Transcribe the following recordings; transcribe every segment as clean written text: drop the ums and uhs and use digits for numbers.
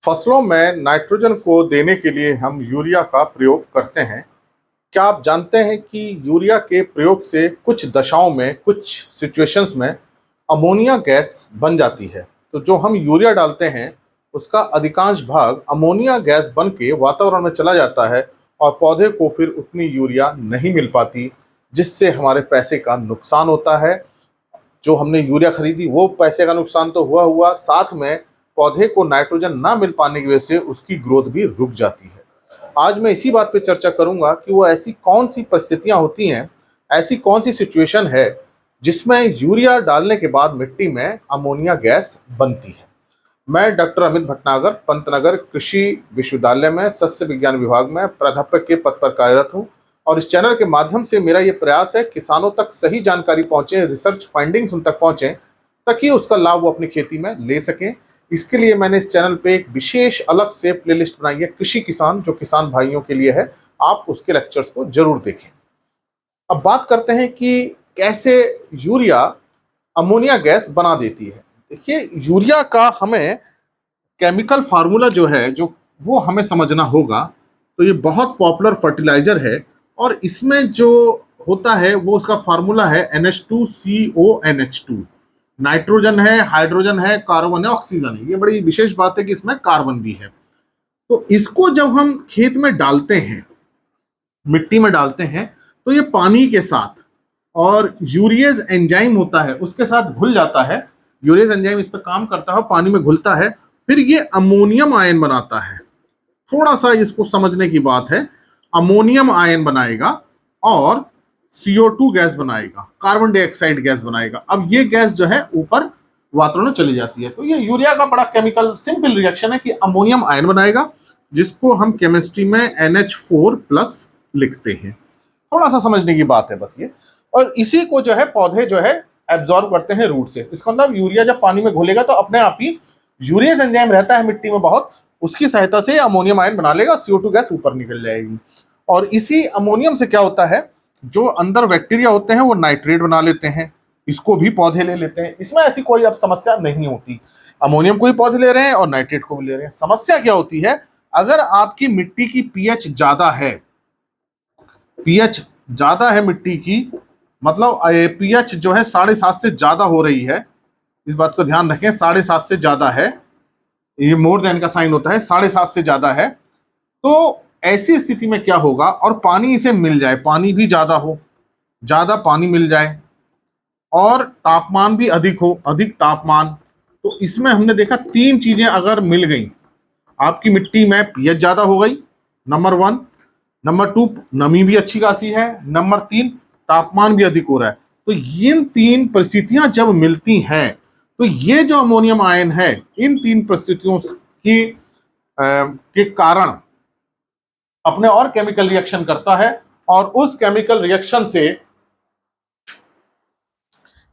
फसलों में नाइट्रोजन को देने के लिए हम यूरिया का प्रयोग करते हैं। क्या आप जानते हैं कि यूरिया के प्रयोग से कुछ दशाओं में, कुछ सिचुएशंस में अमोनिया गैस बन जाती है। तो जो हम यूरिया डालते हैं उसका अधिकांश भाग अमोनिया गैस बन के वातावरण में चला जाता है और पौधे को फिर उतनी यूरिया नहीं मिल पाती, जिससे हमारे पैसे का नुकसान होता है। जो हमने यूरिया खरीदी वो पैसे का नुकसान तो हुआ, साथ में पौधे को नाइट्रोजन ना मिल पाने की वजह से उसकी ग्रोथ भी रुक जाती है। आज मैं इसी बात पे चर्चा करूंगा कि वो ऐसी कौन सी परिस्थितियां होती हैं, ऐसी कौन सी सिचुएशन है जिसमें यूरिया डालने के बाद मिट्टी में अमोनिया गैस बनती है। मैं डॉक्टर अमित भटनागर पंतनगर कृषि विश्वविद्यालय में सस्य विज्ञान विभाग में प्राध्यापक के पद पर कार्यरत हूँ और इस चैनल के माध्यम से मेरा ये प्रयास है किसानों तक सही जानकारी पहुंचे, रिसर्च फाइंडिंग्स उन तक पहुंचे ताकि उसका लाभ वो अपनी खेती में ले सकें। इसके लिए मैंने इस चैनल पे एक विशेष अलग से प्लेलिस्ट बनाई है, कृषि किसान, जो किसान भाइयों के लिए है। आप उसके लेक्चर्स को जरूर देखें। अब बात करते हैं कि कैसे यूरिया अमोनिया गैस बना देती है। देखिए, यूरिया का हमें केमिकल फार्मूला जो है, जो वो हमें समझना होगा। तो ये बहुत पॉपुलर फर्टिलाइजर है और इसमें जो होता है वो उसका फार्मूला है NH2CONH2। नाइट्रोजन है, हाइड्रोजन है, कार्बन है, ऑक्सीजन है। ये बड़ी विशेष बात है कि इसमें कार्बन भी है। तो इसको जब हम खेत में डालते हैं, मिट्टी में डालते हैं, तो ये पानी के साथ और यूरियज एंजाइम होता है उसके साथ घुल जाता है। यूरियज एंजाइम इस पर काम करता है, पानी में घुलता है, फिर ये अमोनियम आयन बनाता है। थोड़ा सा इसको समझने की बात है। अमोनियम आयन बनाएगा और CO2 गैस बनाएगा, कार्बन डाइऑक्साइड गैस बनाएगा। अब ये गैस जो है ऊपर वातावरण में चली जाती है। तो ये यूरिया का बड़ा केमिकल सिंपल रिएक्शन है कि अमोनियम आयन बनाएगा, जिसको हम केमिस्ट्री में NH4+ लिखते हैं। थोड़ा सा समझने की बात है बस ये। और इसी को जो है पौधे जो है एब्जॉर्ब करते हैं रूट से। इसका मतलब यूरिया जब पानी में घुलेगा तो अपने आप ही यूरियस एंजाइम रहता है मिट्टी में बहुत, उसकी सहायता से अमोनियम आयन बना लेगा, CO2 गैस ऊपर निकल जाएगी। और इसी अमोनियम से क्या होता है, जो अंदर बैक्टीरिया होते हैं वो नाइट्रेट बना लेते हैं, इसको भी पौधे ले लेते हैं। इसमें ऐसी कोई अब समस्या नहीं होती। अमोनियम को भी पौधे ले रहे हैं और नाइट्रेट को भी ले रहे हैं। समस्या क्या होती है, अगर आपकी मिट्टी की पीएच ज्यादा है, पीएच ज्यादा है मिट्टी की, मतलब पीएच जो है 7.5 से ज्यादा हो रही है। इस बात को ध्यान रखें, 7.5 से ज्यादा है, ये मोर देन का साइन होता है, 7.5 से ज्यादा है। तो ऐसी स्थिति में क्या होगा, और पानी इसे मिल जाए, पानी भी ज्यादा हो, ज्यादा पानी मिल जाए और तापमान भी अधिक हो, अधिक तापमान, तो इसमें हमने देखा 3 चीजें अगर मिल गई, आपकी मिट्टी में पीएच ज्यादा हो गई, नंबर 1, नंबर 2 नमी भी अच्छी खासी है, नंबर 3 तापमान भी अधिक हो रहा है। तो इन 3 परिस्थितियां जब मिलती हैं तो ये जो अमोनियम आयन है इन 3 परिस्थितियों के कारण अपने और केमिकल रिएक्शन करता है और उस केमिकल रिएक्शन से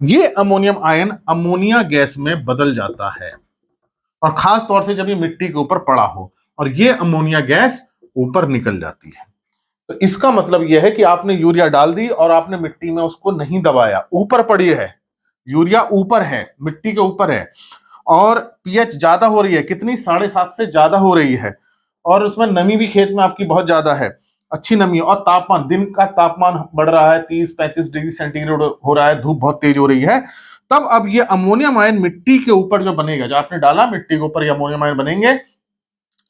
ये अमोनियम आयन अमोनिया गैस में बदल जाता है। और खास तौर से जब ये मिट्टी के ऊपर पड़ा हो और ये अमोनिया गैस ऊपर निकल जाती है। तो इसका मतलब यह है कि आपने यूरिया डाल दी और आपने मिट्टी में उसको नहीं दबाया, ऊपर पड़ी है, यूरिया ऊपर है, मिट्टी के ऊपर है, और पीएच ज्यादा हो रही है, कितनी, 7.5 से ज्यादा हो रही है, और उसमें नमी भी खेत में आपकी बहुत ज्यादा है, अच्छी नमी है, और तापमान, दिन का तापमान बढ़ रहा है, 30-35 डिग्री सेंटीग्रेड हो रहा है, धूप बहुत तेज हो रही है। तब अब ये अमोनियम आयन मिट्टी के ऊपर जो बनेगा, जो आपने डाला मिट्टी के ऊपर, ये अमोनियम आयन बनेंगे।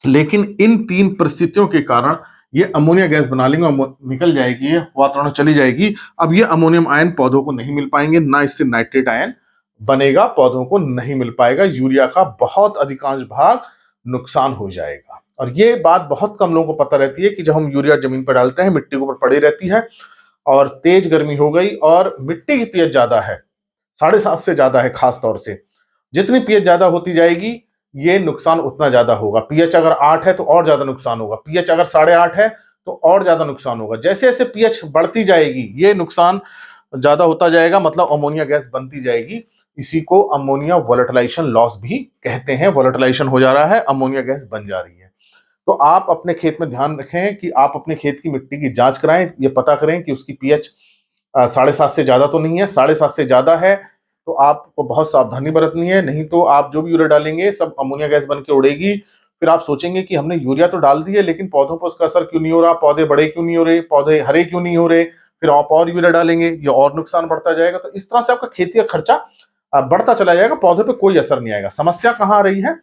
लेकिन इन 3 परिस्थितियों के कारण ये अमोनिया गैस बना लेंगे और निकल जाएगी, वातावरण में चली जाएगी। अब ये अमोनियम आयन पौधों को नहीं मिल पाएंगे, ना इससे नाइट्रेट आयन बनेगा, पौधों को नहीं मिल पाएगा, यूरिया का बहुत अधिकांश भाग नुकसान हो जाएगा। और ये बात बहुत कम लोगों को पता रहती है कि जब हम यूरिया जमीन पर डालते हैं, मिट्टी के ऊपर पड़ी रहती है और तेज गर्मी हो गई और मिट्टी की पीएच ज्यादा है, 7.5 से ज्यादा है, खास तौर से जितनी पीएच ज्यादा होती जाएगी ये नुकसान उतना ज्यादा होगा। पीएच अगर 8 है तो और ज्यादा नुकसान होगा, पीएच अगर 8.5 है तो और ज्यादा नुकसान होगा। जैसे जैसे पीएच बढ़ती जाएगी ये नुकसान ज्यादा होता जाएगा, मतलब अमोनिया गैस बनती जाएगी। इसी को अमोनिया वोलेटिलाइजेशन लॉस भी कहते हैं। वोलेटिलाइजेशन हो जा रहा है, अमोनिया गैस बन जा रही है। तो आप अपने खेत में ध्यान रखें कि आप अपने खेत की मिट्टी की जांच कराएं, ये पता करें कि उसकी पीएच 7.5 से ज्यादा तो नहीं है। 7.5 से ज्यादा है तो आपको बहुत सावधानी बरतनी है, नहीं तो आप जो भी यूरिया डालेंगे सब अमोनिया गैस बन के उड़ेगी फिर आप सोचेंगे कि हमने यूरिया तो डाल दी है, लेकिन पौधों पर उसका असर क्यों नहीं हो रहा, पौधे बड़े क्यों नहीं हो रहे, पौधे हरे क्यों नहीं हो रहे। फिर आप और यूरिया डालेंगे, ये और नुकसान बढ़ता जाएगा। तो इस तरह से आपका खेती का खर्चा बढ़ता चला जाएगा, पौधे पे कोई असर नहीं आएगा। समस्या कहाँ आ रही है,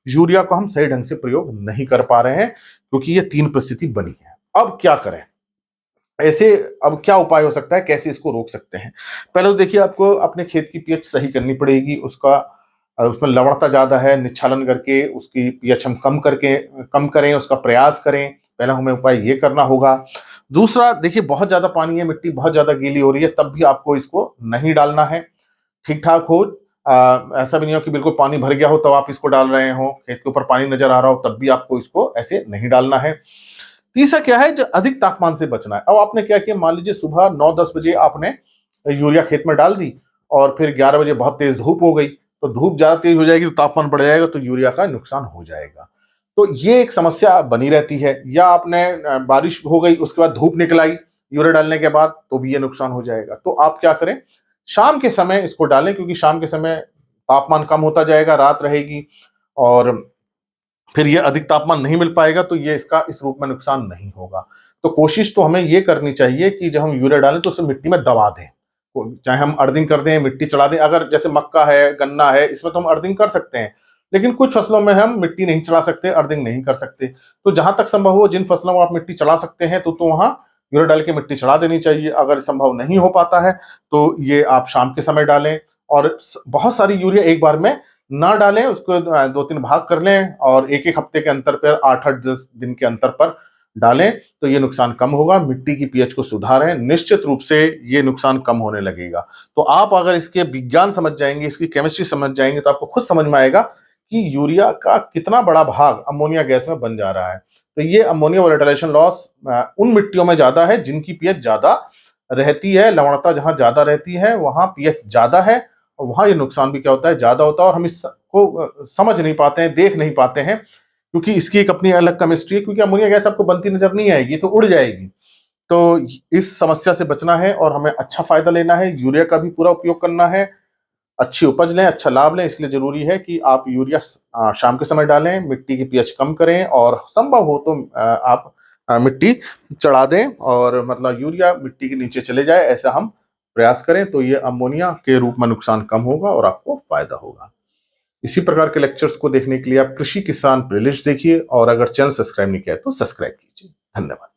यूरिया को हम सही ढंग से प्रयोग नहीं कर पा रहे हैं, क्योंकि ये 3 परिस्थिति बनी है। अब क्या करें, ऐसे अब क्या उपाय हो सकता है, कैसे इसको रोक सकते हैं। पहले तो देखिए, आपको अपने खेत की पीएच सही करनी पड़ेगी। उसका उसमें लवणता ज्यादा है, निच्छालन करके उसकी पीएच हम कम करें, उसका प्रयास करें। पहला हमें उपाय ये करना होगा। दूसरा, देखिए बहुत ज्यादा पानी है, मिट्टी बहुत ज्यादा गीली हो रही है, तब भी आपको इसको नहीं डालना है। ठीक ठाक हो, ऐसा भी नहीं हो कि बिल्कुल पानी भर गया हो तब आप इसको डाल रहे हो, खेत के ऊपर पानी नजर आ रहा हो तब भी आपको इसको ऐसे नहीं डालना है। तीसरा क्या है, जो अधिक तापमान से बचना है। अब आपने क्या किया, मान लीजिए सुबह 9-10 बजे आपने यूरिया खेत में डाल दी और फिर 11 बजे बहुत तेज धूप हो गई, तो धूप ज्यादा तेज हो जाएगी तो तापमान बढ़ जाएगा, तो यूरिया का नुकसान हो जाएगा। तो ये एक समस्या बनी रहती है। या आपने बारिश हो गई, उसके बाद धूप निकल आई यूरिया डालने के बाद, तो भी ये नुकसान हो जाएगा। तो आप क्या करें, शाम के समय इसको डालें, क्योंकि शाम के समय तापमान कम होता जाएगा, रात रहेगी, और फिर ये अधिक तापमान नहीं मिल पाएगा, तो ये इसका इस रूप में नुकसान नहीं होगा। तो कोशिश तो हमें ये करनी चाहिए कि जब हम यूरिया डालें तो उसे मिट्टी में दबा दें, चाहे हम अर्थिंग कर दें, मिट्टी चढ़ा दें। अगर जैसे मक्का है, गन्ना है, इसमें तो हम अर्थिंग कर सकते हैं, लेकिन कुछ फसलों में हम मिट्टी नहीं चढ़ा सकते, अर्थिंग नहीं कर सकते। तो जहां तक संभव हो, जिन फसलों में आप मिट्टी चढ़ा सकते हैं तो वहां यूरिया डाल के मिट्टी चढ़ा देनी चाहिए। अगर संभव नहीं हो पाता है तो ये आप शाम के समय डालें, और बहुत सारी यूरिया एक बार में ना डालें, उसको 2-3 भाग कर लें, और एक एक हफ्ते के अंतर पर, 8-10 दिन के अंतर पर डालें, तो ये नुकसान कम होगा। मिट्टी की पीएच को सुधारें, निश्चित रूप से ये नुकसान कम होने लगेगा। तो आप अगर इसके विज्ञान समझ जाएंगे, इसकी केमिस्ट्री समझ जाएंगे, तो आपको खुद समझ में आएगा कि यूरिया का कितना बड़ा भाग अमोनिया गैस में बन जा रहा है। तो ये अमोनिया वोलेटाइलेशन लॉस उन मिट्टियों में ज्यादा है जिनकी पीएच ज्यादा रहती है, लवणता जहां ज्यादा रहती है वहां पीएच ज्यादा है, और वहां ये नुकसान भी क्या होता है, ज्यादा होता है। और हम इसको समझ नहीं पाते हैं, देख नहीं पाते हैं, क्योंकि इसकी एक अपनी अलग केमिस्ट्री है। क्योंकि अमोनिया गैस आपको बनती नजर नहीं आएगी, तो उड़ जाएगी। तो इस समस्या से बचना है और हमें अच्छा फायदा लेना है, यूरिया का भी पूरा उपयोग करना है, अच्छी उपज लें, अच्छा लाभ लें। इसके लिए जरूरी है कि आप यूरिया शाम के समय डालें, मिट्टी की पीएच कम करें, और संभव हो तो आप मिट्टी चढ़ा दें, और मतलब यूरिया मिट्टी के नीचे चले जाए, ऐसा हम प्रयास करें। तो ये अमोनिया के रूप में नुकसान कम होगा और आपको फायदा होगा। इसी प्रकार के लेक्चर्स को देखने के लिए आप कृषि किसान प्लेलिस्ट देखिए, और अगर चैनल सब्सक्राइब नहीं किया तो सब्सक्राइब कीजिए। धन्यवाद।